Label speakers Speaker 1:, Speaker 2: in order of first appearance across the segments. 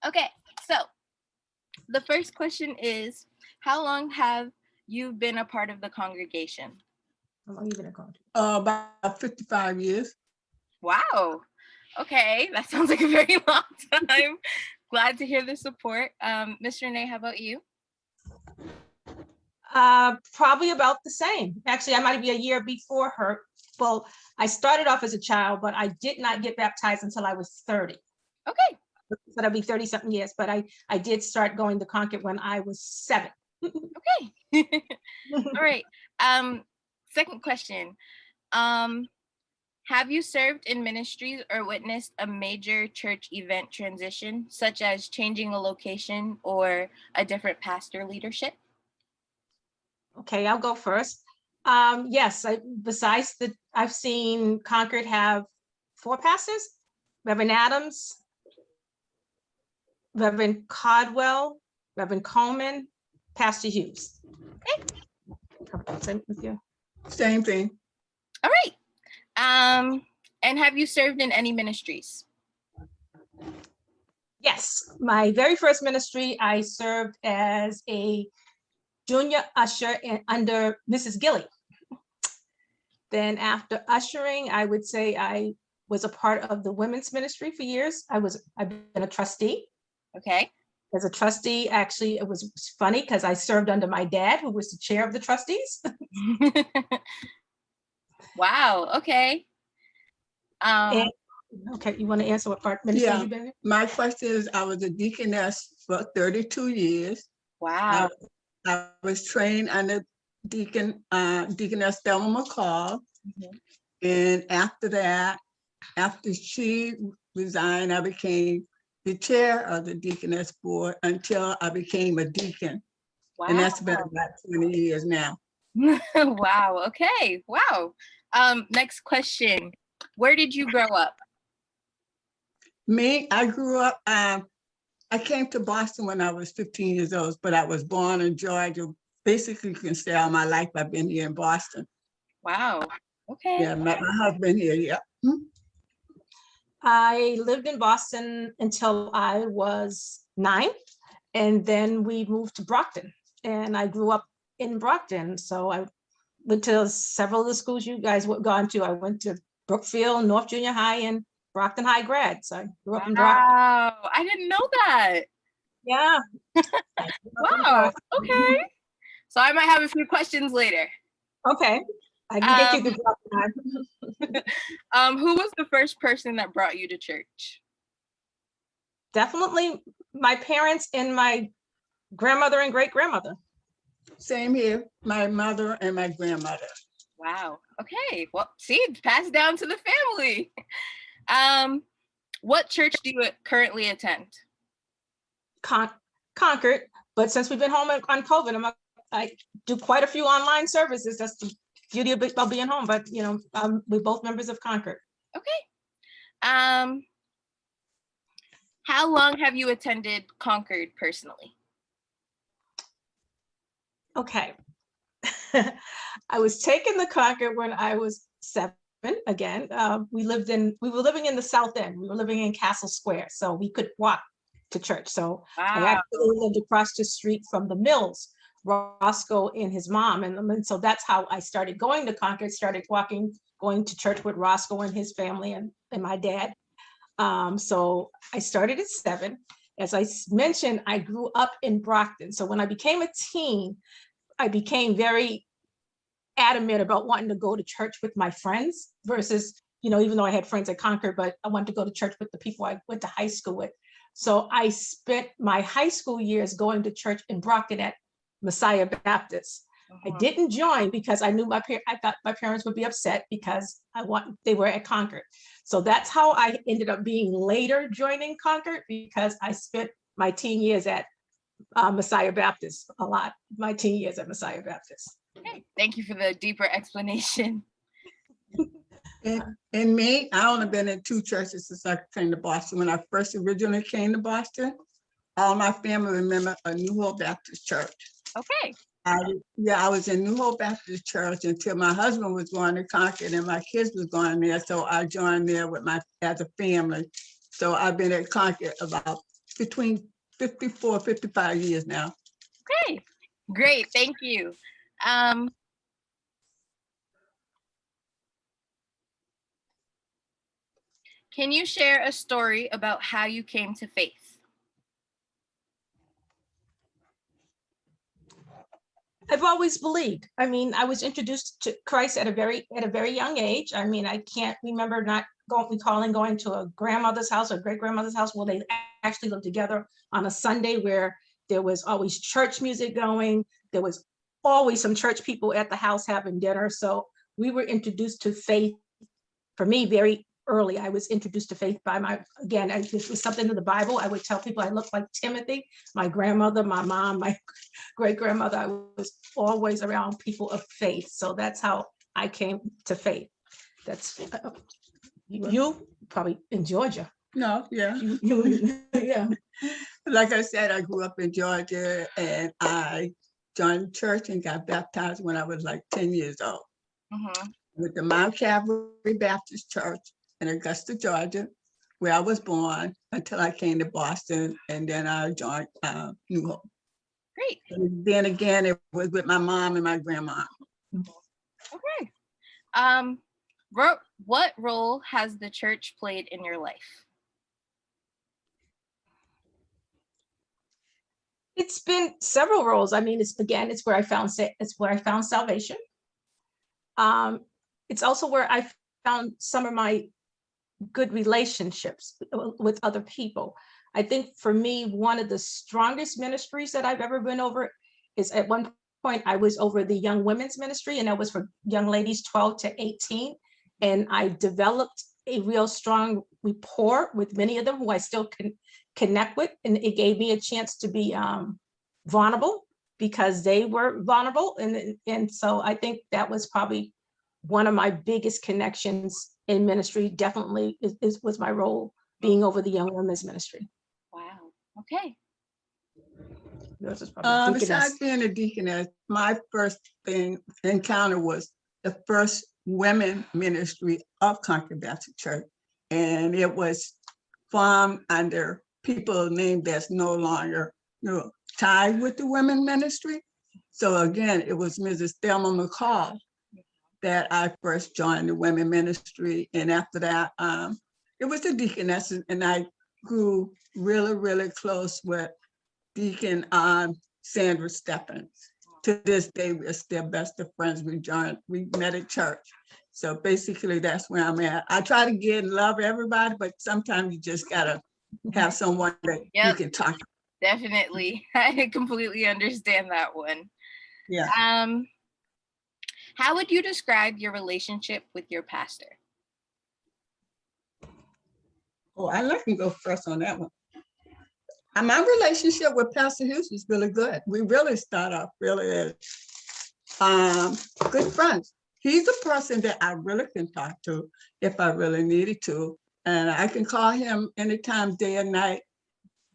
Speaker 1: Okay, so the first question is, how long have you been a part of the congregation?
Speaker 2: How long you been a conjure?
Speaker 3: About 55 years.
Speaker 1: Wow. Okay, that sounds like a very long time. Glad to hear the support. Ms. Renee, how about you?
Speaker 2: Probably about the same. Actually, I might be a year before her. Well, I started off as a child, but I did not get baptized until I was 30.
Speaker 1: Okay.
Speaker 2: So that'll be 30 something years, but I did start going to Concord when I was 7.
Speaker 1: Okay. All right. Second question. Have you served in ministries or witnessed a major church event transition, such as changing a location or a different pastor leadership?
Speaker 2: Okay, I'll go first. Yes, I've seen Concord have 4 pastors: Reverend Adams, Reverend Caldwell, Reverend Coleman, Pastor Hughes. Same with you.
Speaker 3: Same thing.
Speaker 1: All right. And have you served in any ministries?
Speaker 2: Yes, my very first ministry, I served as a junior usher under Mrs. Gilly. Then after ushering, I would say I was a part of the women's ministry for years. I've been a trustee.
Speaker 1: Okay.
Speaker 2: As a trustee, actually, it was funny because I served under my dad, who was the chair of the trustees.
Speaker 1: Wow. Okay.
Speaker 2: Okay, you want to answer what part ministry
Speaker 3: Yeah.
Speaker 2: you've been in?
Speaker 3: My question is, I was a deaconess for 32 years.
Speaker 1: Wow.
Speaker 3: I was trained under Deaconess Thelma McCall.
Speaker 1: Mhm.
Speaker 3: And after that, after she resigned, I became the chair of the deaconess board until I became a deacon.
Speaker 1: Wow.
Speaker 3: And that's been about 20 years now.
Speaker 1: Wow. Okay. Wow. Next question. Where did you grow up?
Speaker 3: Me, I grew up, I came to Boston when I was 15 years old, but I was born in Georgia. Basically, you can say all my life I've been here in Boston.
Speaker 1: Wow. Okay.
Speaker 3: Yeah, met my husband here, yeah.
Speaker 2: I lived in Boston until I was 9, and then we moved to Brockton, and I grew up in Brockton. So I went to several of the schools you guys have gone to. I went to Brookfield, North Junior High, and Brockton High grad. So I grew up in Brockton.
Speaker 1: Wow. I didn't know that.
Speaker 2: Yeah.
Speaker 1: Wow. Okay. So I might have a few questions later.
Speaker 2: Okay. I can get you to Brockton.
Speaker 1: Who was the first person that brought you to church?
Speaker 2: Definitely my parents and my grandmother and great grandmother.
Speaker 3: Same here, my mother and my grandmother.
Speaker 1: Wow. Okay. Well, see, it's passed down to the family. What church do you currently attend?
Speaker 2: Concord, but since we've been home on COVID, I do quite a few online services. That's the beauty of being home. But we're both members of Concord.
Speaker 1: Okay. How long have you attended Concord personally?
Speaker 2: Okay. I was taken to Concord when I was 7. Again, we were living in the South End. We were living in Castle Square, so we could walk to church. So I actually lived across the street from the Mills, Roscoe and his mom. And so that's how I started going to Concord, started going to church with Roscoe and his family and my dad. So I started at 7. As I mentioned, I grew up in Brockton. So when I became a teen, I became very adamant about wanting to go to church with my friends versus, even though I had friends at Concord, but I wanted to go to church with the people I went to high school with. So I spent my high school years going to church in Brockton at Messiah Baptist. I didn't join because I knew I thought my parents would be upset because they were at Concord. So that's how I ended up being later joining Concord, because I spent my teen years at Messiah Baptist a lot. My teen years at Messiah Baptist.
Speaker 1: Okay. Thank you for the deeper explanation.
Speaker 3: And me, I only been in 2 churches since I came to Boston. When I first originally came to Boston, all my family remember a New Hope Baptist Church.
Speaker 1: Okay.
Speaker 3: I was in New Hope Baptist Church until my husband was going to Concord and my kids was going there. So I joined there as a family. So I've been at Concord about between 54, 55 years now.
Speaker 1: Okay, great, thank you. Can you share a story about how you came to faith?
Speaker 2: I've always believed. I mean, I was introduced to Christ at a very young age. I mean, I can't remember not recalling going to a grandmother's house or great grandmother's house where they actually lived together on a Sunday, where there was always church music going. There was always some church people at the house having dinner. So we were introduced to faith, for me, very early. I was introduced to faith by this was something in the Bible. I would tell people I looked like Timothy. My grandmother, my mom, my great grandmother, I was always around people of faith. So that's how I came to faith. That's you probably in Georgia.
Speaker 3: No, yeah.
Speaker 2: Yeah.
Speaker 3: Like I said, I grew up in Georgia, and I joined church and got baptized when I was like 10 years old.
Speaker 1: Mm-hmm.
Speaker 3: With the Mount Calvary Baptist Church in Augusta, Georgia, where I was born, until I came to Boston, and then I joined New Hope.
Speaker 1: Great.
Speaker 3: And then again, it was with my mom and my grandma.
Speaker 1: Okay. What role has the church played in your life?
Speaker 2: It's been several roles. I mean, it's where I found salvation. It's also where I found some of my good relationships with other people. I think for me, one of the strongest ministries that I've ever been over is, at one point I was over the young women's ministry, and that was for young ladies 12 to 18. And I developed a real strong rapport with many of them who I still can connect with. And it gave me a chance to be vulnerable because they were vulnerable. And so I think that was probably one of my biggest connections in ministry. Definitely was my role being over the young women's ministry.
Speaker 1: Wow. Okay.
Speaker 2: Yours is probably
Speaker 3: Besides being a deaconess, my first encounter was the first women ministry of Concord Baptist Church. And it was formed under people named that's no longer tied with the women ministry. So again, it was Mrs. Thelma McCall that I first joined the women ministry. And after that, it was the deaconesses, and I grew really, really close with Deacon Sandra Stephens. To this day, we're still best of friends. We met at church. So basically that's where I'm at. I try to get and love everybody, but sometimes you just gotta have someone that you can talk to.
Speaker 1: Definitely. I completely understand that one.
Speaker 3: Yeah.
Speaker 1: How would you describe your relationship with your pastor?
Speaker 3: Oh, I can go first on that one. My relationship with Pastor Hughes is really good. We really start off really as good friends. He's a person that I really can talk to if I really needed to. And I can call him anytime, day or night,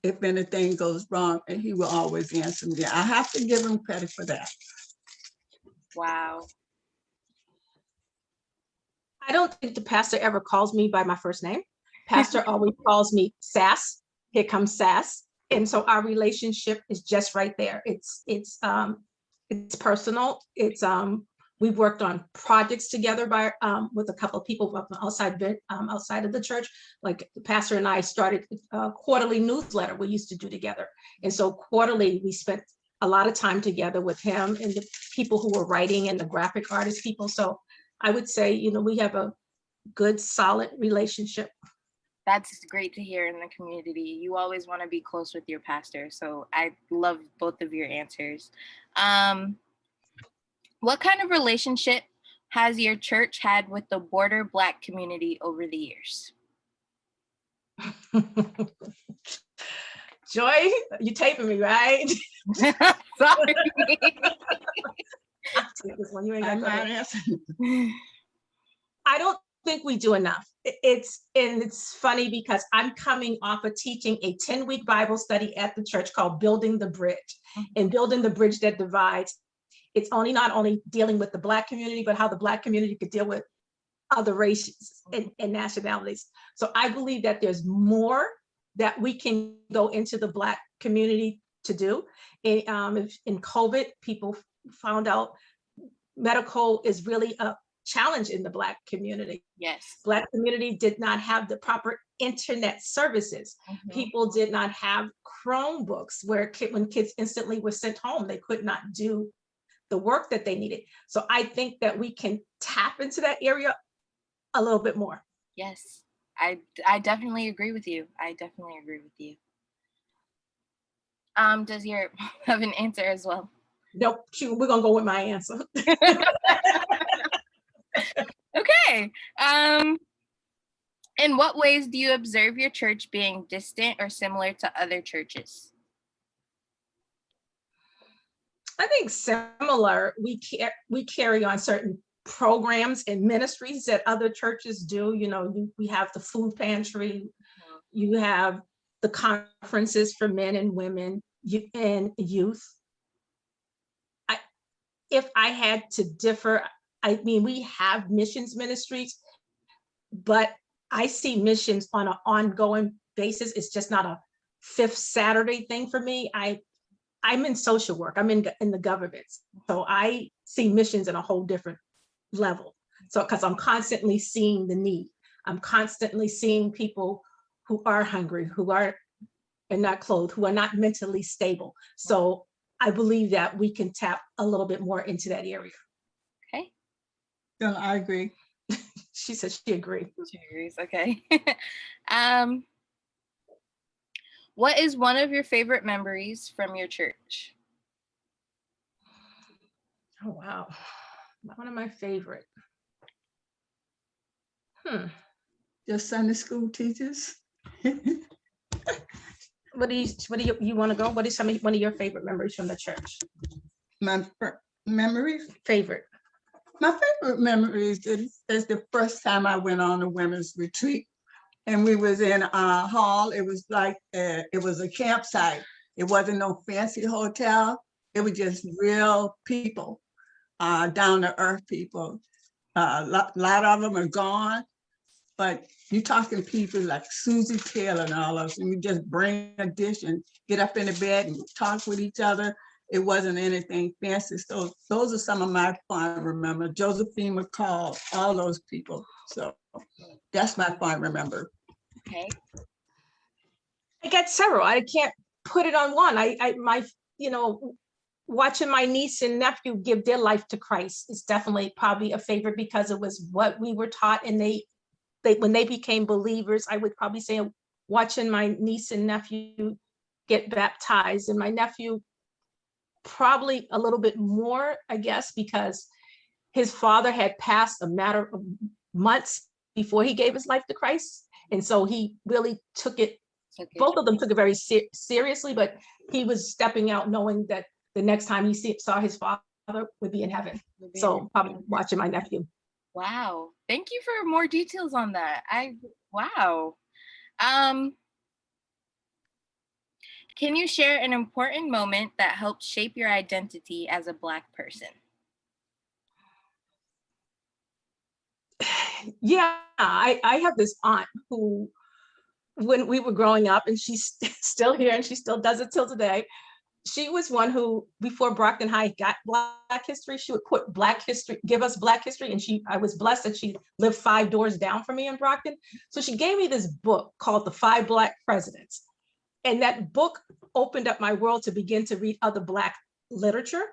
Speaker 3: if anything goes wrong, and he will always answer me. I have to give him credit for that.
Speaker 1: Wow.
Speaker 2: I don't think the pastor ever calls me by my first name. Pastor always calls me Sass. Here comes Sass. And so our relationship is just right there. It's personal. We've worked on projects together with a couple of people outside of the church. Like the pastor and I started a quarterly newsletter we used to do together. And so quarterly, we spent a lot of time together with him and the people who were writing and the graphic artist people. So I would say, we have a good, solid relationship.
Speaker 1: That's great to hear in the community. You always want to be close with your pastor. So I love both of your answers. What kind of relationship has your church had with the border Black community over the years?
Speaker 2: Joy, you taping me, right?
Speaker 1: Sorry.
Speaker 2: I'll take this one. You ain't got
Speaker 3: I'm
Speaker 2: to
Speaker 3: not answering.
Speaker 2: I don't think we do enough. It's funny because I'm coming off of teaching a 10-week Bible study at the church called Building the Bridge. And Building the Bridge That Divides, it's not only dealing with the Black community, but how the Black community could deal with other races and nationalities. So I believe that there's more that we can go into the Black community to do. In COVID, people found out medical is really a challenge in the Black community.
Speaker 1: Yes.
Speaker 2: Black community did not have the proper internet services.
Speaker 1: Mhm.
Speaker 2: People did not have Chromebooks where when kids instantly were sent home, they could not do the work that they needed. So I think that we can tap into that area a little bit more.
Speaker 1: Yes. I definitely agree with you. I definitely agree with you. Does your have an answer as well?
Speaker 2: Nope, we're gonna go with my answer.
Speaker 1: Okay. In what ways do you observe your church being distant or similar to other churches?
Speaker 2: I think similar, we carry on certain programs and ministries that other churches do. You know, we have the food pantry, you have the conferences for men and women and youth. If I had to differ, I mean, we have missions ministries, but I see missions on an ongoing basis. It's just not a fifth Saturday thing for me. I'm in social work. I'm in the government. So I see missions in a whole different level. So, because I'm constantly seeing the need. I'm constantly seeing people who are hungry, who are and not clothed, who are not mentally stable. So I believe that we can tap a little bit more into that area.
Speaker 1: Okay.
Speaker 3: No, I agree.
Speaker 2: She said she agreed.
Speaker 1: She agrees. Okay. What is one of your favorite memories from your church?
Speaker 2: Oh, wow. One of my favorite.
Speaker 3: Your Sunday school teachers.
Speaker 2: What do you want to go? What is one of your favorite memories from the church?
Speaker 3: My memories.
Speaker 2: Favorite.
Speaker 3: My favorite memories is the first time I went on a women's retreat, and we was in a hall. It was like it was a campsite. It wasn't no fancy hotel. It was just real people, down to earth people. A lot of them are gone, but you talking to people like Susie Taylor and all of us, and we just bring a dish and get up in the bed and talk with each other. It wasn't anything fancy. So those are some of my fond remember. Josephine McCall, all those people. So that's my fond remember.
Speaker 1: Okay.
Speaker 2: I got several. I can't put it on one. Watching my niece and nephew give their life to Christ is definitely probably a favorite because it was what we were taught, and they when they became believers, I would probably say watching my niece and nephew get baptized, and my nephew probably a little bit more, I guess, because his father had passed a matter of months before he gave his life to Christ. And so he really took it, both of them took it very seriously, but he was stepping out knowing that the next time he saw his father would be in heaven. So probably watching my nephew.
Speaker 1: Wow. Thank you for more details on that. Wow. Can you share an important moment that helped shape your identity as a Black person?
Speaker 2: Yeah, I have this aunt who, when we were growing up, and she's still here and she still does it till today, she was one who, before Brockton High got Black history, she would put Black history, give us Black history. And I was blessed that she lived 5 doors down from me in Brockton. So she gave me this book called The 5 Black Presidents. And that book opened up my world to begin to read other Black literature.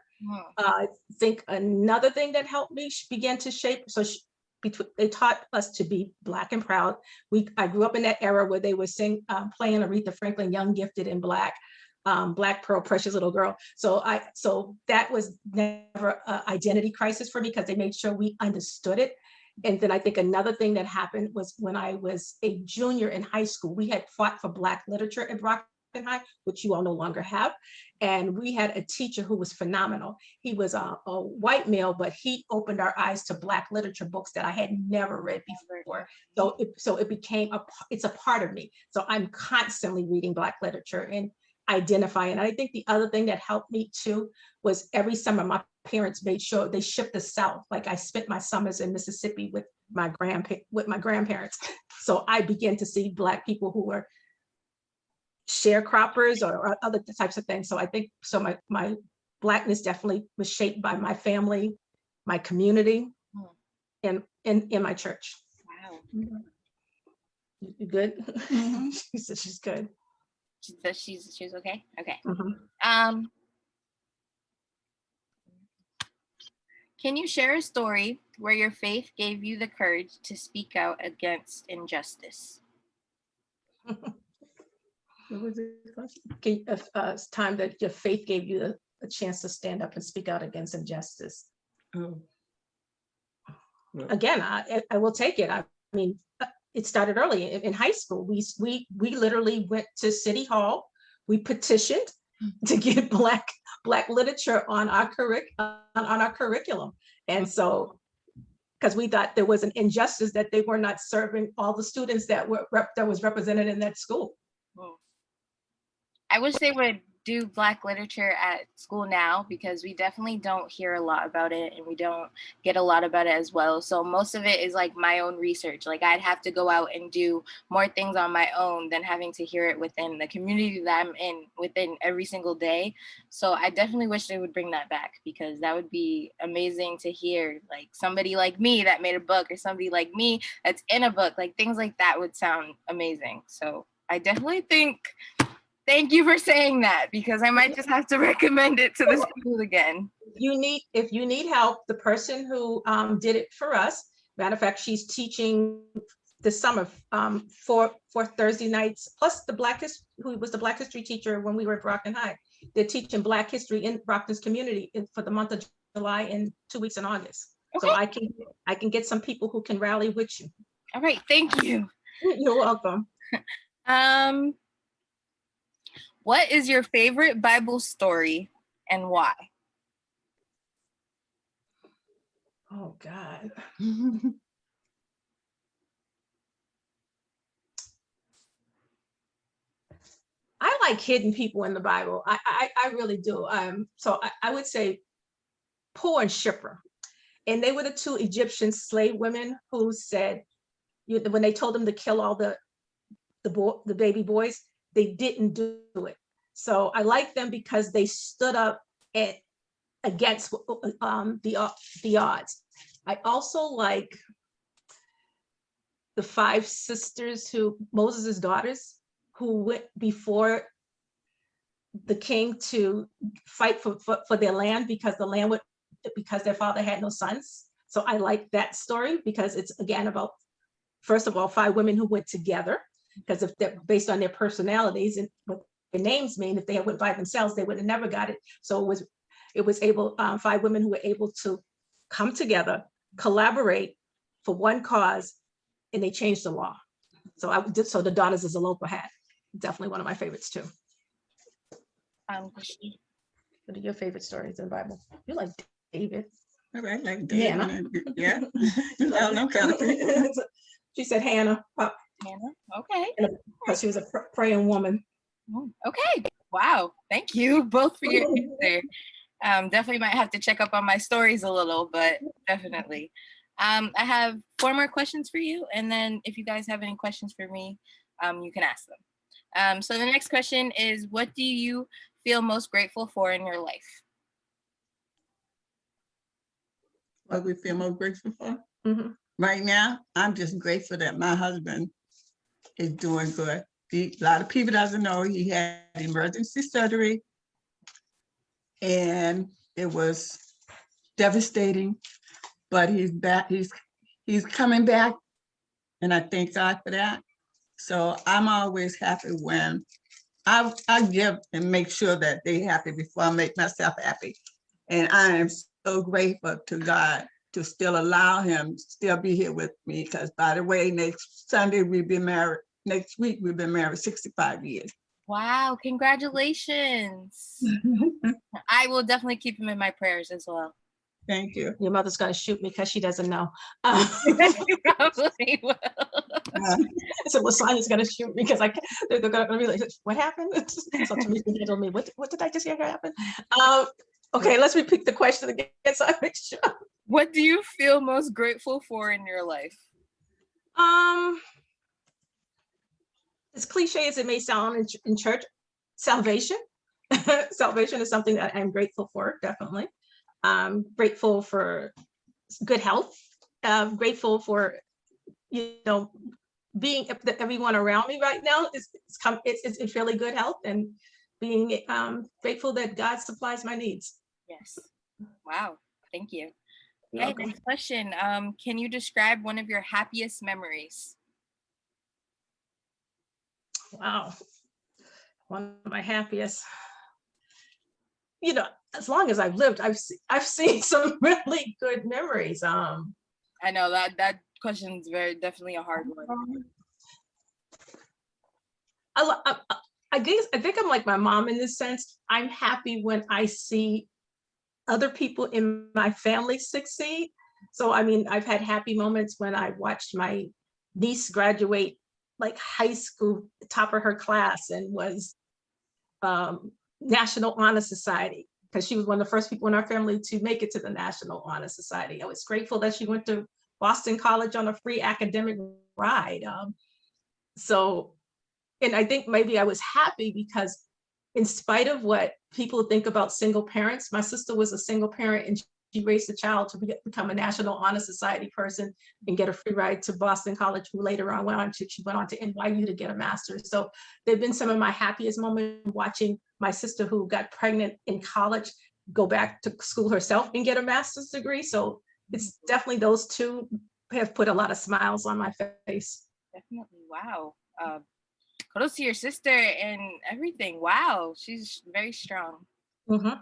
Speaker 2: I think another thing that helped me began to shape, they taught us to be Black and proud. I grew up in that era where they were playing Aretha Franklin, Young, Gifted, and Black. Black Pearl, Precious Little Girl. So that was never an identity crisis for me because they made sure we understood it. And then I think another thing that happened was when I was a junior in high school, we had fought for Black literature at Brockton High, which you all no longer have. And we had a teacher who was phenomenal. He was a white male, but he opened our eyes to Black literature books that I had never read before. So it became it's a part of me. So I'm constantly reading Black literature and identifying. And I think the other thing that helped me too was every summer my parents made sure they shipped us south. Like I spent my summers in Mississippi with my grandparents. So I began to see Black people who were sharecroppers or other types of things. So I think, so my Blackness definitely was shaped by my family, my community, and in my church.
Speaker 1: Wow.
Speaker 2: You good?
Speaker 3: Mhm.
Speaker 2: She said she's good.
Speaker 1: She's okay. Okay.
Speaker 2: Mhm.
Speaker 1: Can you share a story where your faith gave you the courage to speak out against injustice?
Speaker 3: What was the question?
Speaker 2: It's time that your faith gave you a chance to stand up and speak out against injustice.
Speaker 3: Oh. Well,
Speaker 2: Again, I will take it. I mean, it started early in high school. We literally went to City Hall. We petitioned to get Black literature on our curriculum, and so because we thought there was an injustice that they were not serving all the students that was represented in that school.
Speaker 1: I wish they would do Black literature at school now, because we definitely don't hear a lot about it, and we don't get a lot about it as well. So most of it is like my own research. Like I'd have to go out and do more things on my own than having to hear it within the community that I'm in within every single day. So I definitely wish they would bring that back, because that would be amazing to hear, like somebody like me that made a book, or somebody like me that's in a book, like things like that would sound amazing. So I definitely think, thank you for saying that, because I might just have to recommend it to the school again.
Speaker 2: If you need help, the person who did it for us, matter of fact, she's teaching this summer for Thursday nights, plus who was the Black history teacher when we were at Brockton High. They're teaching Black history in Brockton's community for the month of July and 2 weeks in August.
Speaker 1: Okay.
Speaker 2: So I can get some people who can rally with you.
Speaker 1: All right, thank you.
Speaker 2: You're welcome.
Speaker 1: What is your favorite Bible story and why?
Speaker 2: Oh God. I like hidden people in the Bible. I really do. So I would say Poor and Shipra. And they were the two Egyptian slave women who said, when they told them to kill all the baby boys, they didn't do it. So I like them because they stood up against the odds. I also like the 5 sisters Moses' daughters, who went before the king to fight for their land, because their father had no sons. So I like that story, because it's again about, first of all, 5 women who went together, because if they're based on their personalities and what their names mean, if they went by themselves, they would have never got it. So it was 5 women who were able to come together, collaborate for one cause, and they changed the law. So the Daughters of Zelophehad had definitely one of my favorites too. What are your favorite stories in the Bible? You like David?
Speaker 3: all right, like David.
Speaker 2: Hannah.
Speaker 3: Yeah. Well, no kind of people.
Speaker 2: She said Hannah.
Speaker 1: Hannah? Okay.
Speaker 2: Because she was a praying woman.
Speaker 1: Okay. Wow. Thank you both for your answer. Definitely might have to check up on my stories a little, but definitely. I have 4 more questions for you, and then if you guys have any questions for me, you can ask them. So the next question is, what do you feel most grateful for in your life?
Speaker 3: What we feel most grateful for?
Speaker 2: Mm-hmm.
Speaker 3: Right now, I'm just grateful that my husband is doing good. A lot of people doesn't know he had emergency surgery, and it was devastating, but he's back. He's coming back, and I thank God for that. So I'm always happy when I give and make sure that they're happy before I make myself happy. And I am so grateful to God to still allow him to still be here with me, because by the way, next Sunday we've been married. Next week we've been married 65 years.
Speaker 1: Wow, congratulations. I will definitely keep him in my prayers as well.
Speaker 3: Thank you.
Speaker 2: Your mother's gonna shoot me because she doesn't know.
Speaker 1: She probably will.
Speaker 2: So Lasagna's gonna shoot me because they're gonna be like, what happened? So Teresa told me, what did I just hear happen? Okay, let's repeat the question again so I make sure.
Speaker 1: What do you feel most grateful for in your life?
Speaker 2: as cliche as it may sound in church, salvation. Salvation is something that I'm grateful for, definitely. I'm grateful for good health. Grateful for, being everyone around me right now it's in fairly good health, and being grateful that God supplies my needs.
Speaker 1: Yes. Wow. Thank you.
Speaker 2: You're
Speaker 1: Okay,
Speaker 2: welcome.
Speaker 1: next question. Can you describe one of your happiest memories?
Speaker 2: Wow. One of my happiest. As long as I've lived, I've seen some really good memories.
Speaker 1: I know that question is definitely a hard one.
Speaker 2: I guess I think I'm like my mom in this sense. I'm happy when I see other people in my family succeed. So I mean, I've had happy moments when I watched my niece graduate like high school, top of her class, and was National Honor Society, because she was one of the first people in our family to make it to the National Honor Society. I was grateful that she went to Boston College on a free academic ride. And I think maybe I was happy because, in spite of what people think about single parents, my sister was a single parent and she raised a child to become a National Honor Society person and get a free ride to Boston College, who later on she went on to NYU to get a master's. So they've been some of my happiest moments, watching my sister, who got pregnant in college, go back to school herself and get a master's degree. So it's definitely those two have put a lot of smiles on my face.
Speaker 1: Definitely. Wow. Kudos to your sister and everything. Wow, she's very strong.
Speaker 2: Mhm.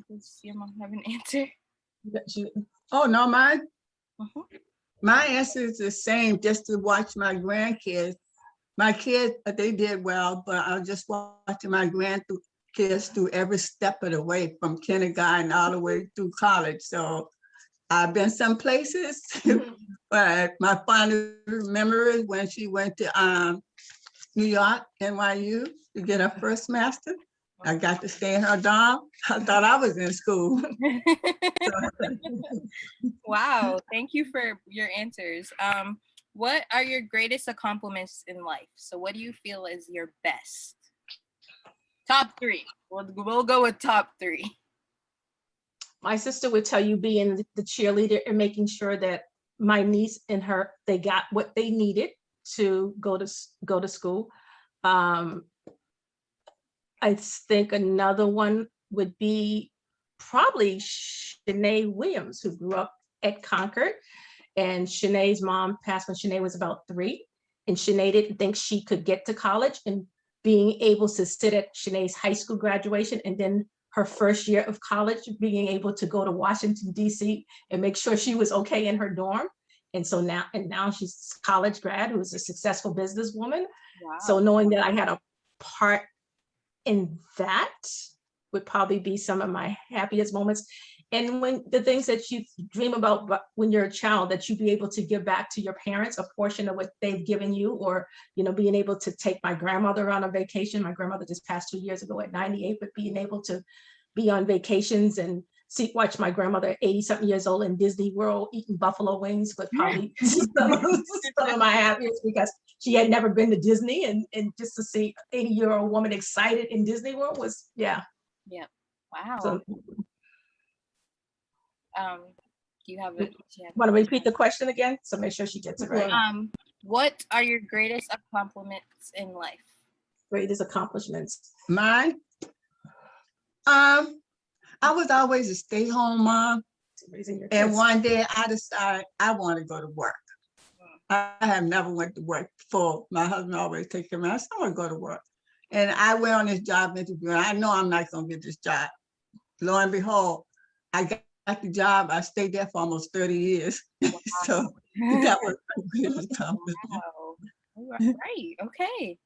Speaker 1: Does your mom have an answer?
Speaker 3: Oh, no, my
Speaker 1: Mhm.
Speaker 3: answer is the same, just to watch my grandkids. My kids, they did well, but I was just watching my grandkids through every step of the way, from kindergarten all the way through college. So I've been some places, but my final memory is when she went to New York, NYU, to get her first master. I got to stay in her dorm. I thought I was in school.
Speaker 1: Wow, thank you for your answers. What are your greatest accomplishments in life? So what do you feel is your best? Top three. We'll go with top three.
Speaker 2: My sister would tell you, being the cheerleader and making sure that my niece and her, they got what they needed to go to school. I think another one would be probably Shanae Williams, who grew up at Concord, and Shanae's mom passed when Shanae was about 3, and Shanae didn't think she could get to college, and being able to sit at Shanae's high school graduation, and then her first year of college, being able to go to Washington, D.C. and make sure she was okay in her dorm. And so now she's a college grad who is a successful businesswoman.
Speaker 1: Wow.
Speaker 2: So knowing that I had a part in that would probably be some of my happiest moments. And when the things that you dream about when you're a child, that you be able to give back to your parents a portion of what they've given you, or being able to take my grandmother on a vacation. My grandmother just passed 2 years ago at 98, but being able to be on vacations and watch my grandmother at 80-something years old in Disney World eating buffalo wings was probably some of my happiest, because she had never been to Disney, and just to see an 80-year-old woman excited in Disney World was, yeah.
Speaker 1: Yeah. Wow.
Speaker 2: So,
Speaker 1: Do you have
Speaker 2: want to repeat the question again? So make sure she gets it right.
Speaker 1: What are your greatest accomplishments in life?
Speaker 2: Greatest accomplishments.
Speaker 3: Mine? I was always a stay-home mom. And one day I decided I want to go to work. I have never went to work before. My husband always takes care of me. I said, I want to go to work. And I went on this job interview, and I know I'm not going to get this job. Lo and behold, I got the job. I stayed there for almost 30 years. Wow. So that was a good accomplishment.
Speaker 1: Wow. Right. Okay.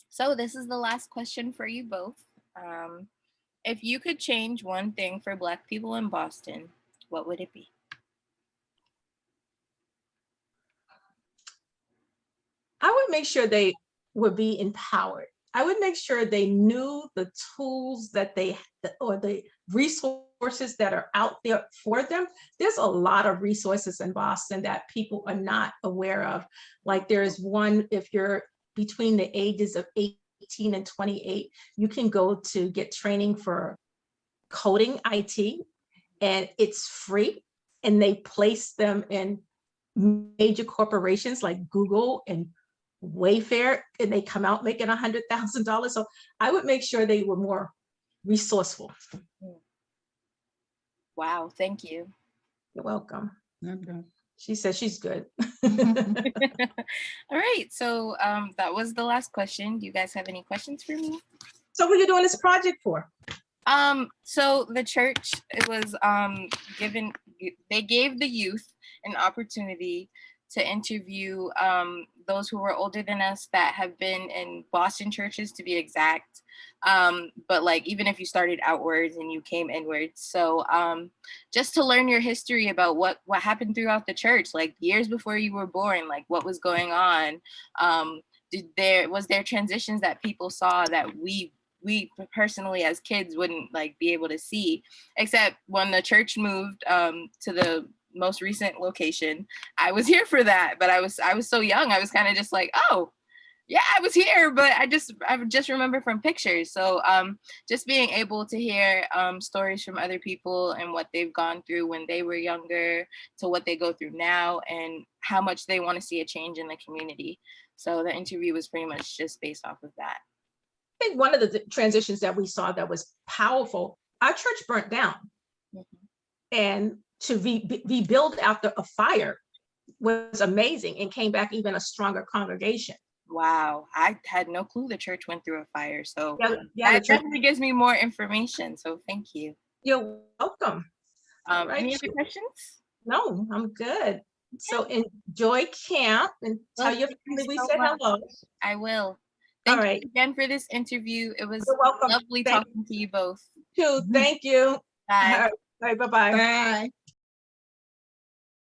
Speaker 1: So this is the last question for you both. If you could change one thing for Black people in Boston, what would it be?
Speaker 2: I would make sure they would be empowered. I would make sure they knew the tools or the resources resources that are out there for them. There's a lot of resources in Boston that people are not aware of. Like there's one, if you're between the ages of 18 and 28, you can go to get training for coding IT, and it's free. And they place them in major corporations like Google and Wayfair, and they come out making $100,000. So I would make sure they were more resourceful.
Speaker 1: Wow, thank you.
Speaker 2: You're welcome.
Speaker 3: Okay.
Speaker 2: She says she's good.
Speaker 1: All right, so that was the last question. Do you guys have any questions for me?
Speaker 2: So what are you doing this project for?
Speaker 1: So the church, it was they gave the youth an opportunity to interview those who were older than us that have been in Boston churches, to be exact. But like, even if you started outwards and you came inwards. So just to learn your history about what happened throughout the church, like years before you were born, like what was going on. Was there transitions that people saw that we personally as kids wouldn't like be able to see, except when the church moved to the most recent location. I was here for that, but I was so young. I was kind of just like, oh yeah, I was here, but I just remember from pictures. So just being able to hear stories from other people and what they've gone through when they were younger to what they go through now and how much they want to see a change in the community. So the interview was pretty much just based off of that.
Speaker 2: I think one of the transitions that we saw that was powerful, our church burnt down. And to rebuild after a fire was amazing and came back even a stronger congregation.
Speaker 1: Wow, I had no clue the church went through a fire. So
Speaker 2: yeah,
Speaker 1: that definitely gives me more information. So thank you.
Speaker 2: You're welcome. Right.
Speaker 1: Any other questions?
Speaker 2: No, I'm good. So enjoy camp and tell your family we said hello.
Speaker 1: I will.
Speaker 2: All
Speaker 1: Thank
Speaker 2: right.
Speaker 1: you again for this interview. It was
Speaker 2: You're welcome.
Speaker 1: lovely talking to you both.
Speaker 2: Thank you.
Speaker 1: Bye.
Speaker 2: All right. Bye-bye.
Speaker 3: Bye.